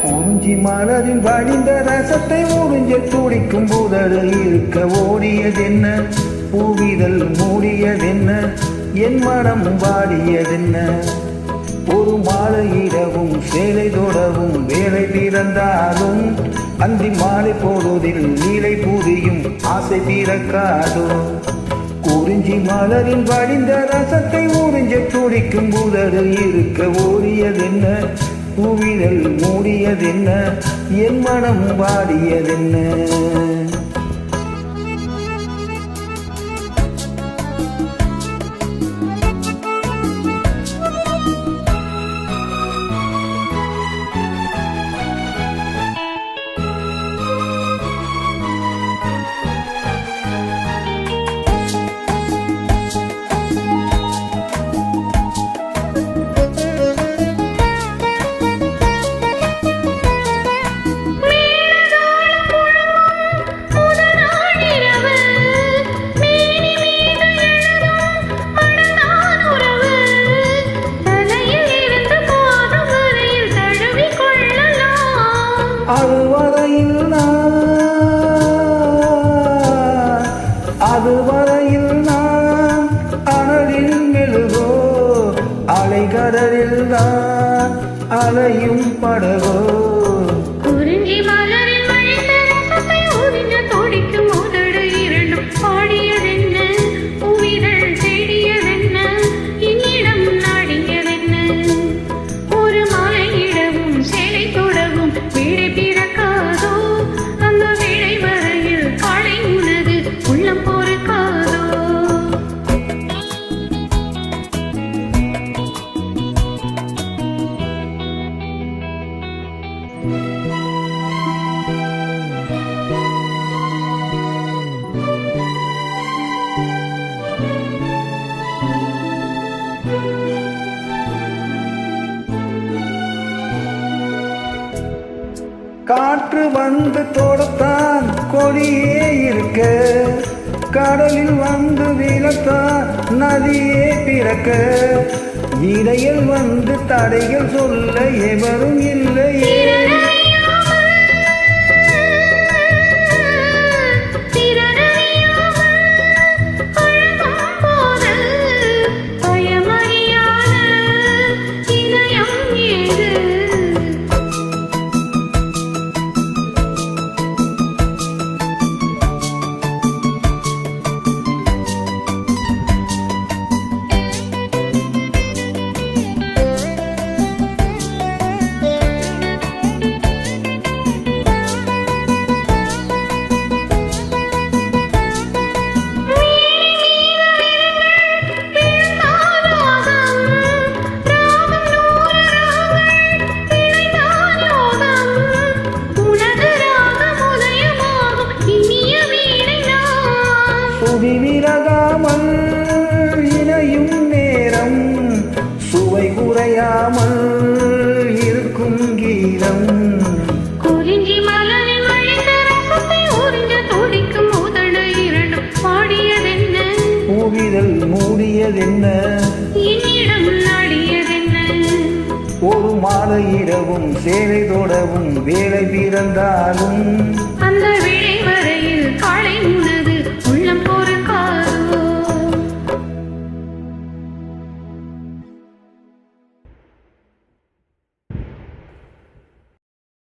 குறிஞ்சி மலரின் வடிந்த ரசத்தை உறிஞ்ச துடிக்கும் புதரு இருக்க ஓடியதென்ன, பூவிதழ் மூடியதென்ன, என் மனம் வாடியதென்ன. ஒரு மாலை இரவும் சேலை தொடவும் வேலை பிறந்தாலும் அந்தி மாலை பொழுதில் நீலை புரியும் ஆசை பிறக்காதோ. குறிஞ்சி மலரின் வடிந்த ரசத்தை உறிஞ்ச துடிக்கும் புதரு இருக்க ஓடியதென்ன, பூவிதழ் மூடியதென்ன, என் மனம் வாடியதென்ன. அதுவரையில் நான் அனலில் மெழுகோ, அலைகடலில் தான் அலையும் படகோ. குறிஞ்சி மலரில் வழிந்த ரசத்தை உறிஞ்ச துடிக்கும் உதடு இரண்டும் பாடியதென்ன, பூவிதழ் தேடியதென்ன, என்னிடம் நாடியதென்ன. ஒரு மாலை இடவும் சேலை தொடவும் வீடை பிறக்காதோ, அந்த வீடை வரையில் காலை உனது உள்ளம் பொறுக்காதோ. காற்று வந்து தோடத்தான் கொடியே இருக்க, கடலில் வந்து விழத்தான் நதியே பிறக்க. இடையில் வந்து தடைகள் சொல்ல எவரும் இல்லையே. விலகாமல் இணையும் நேரம், சுவை குறையாமல் இருக்கும் கீதம். குறிஞ்சி மலரில் வழிந்த ரசத்தை உறிஞ்ச துடிக்கும் உதடு இரண்டும் பாடியதென்ன, பூவிதழ் மூடியதென்ன, என்னிடம் நாடியதென்ன. ஒரு மாலை இரவும் சேலை தொடவும் வேலை பிறந்தாலும்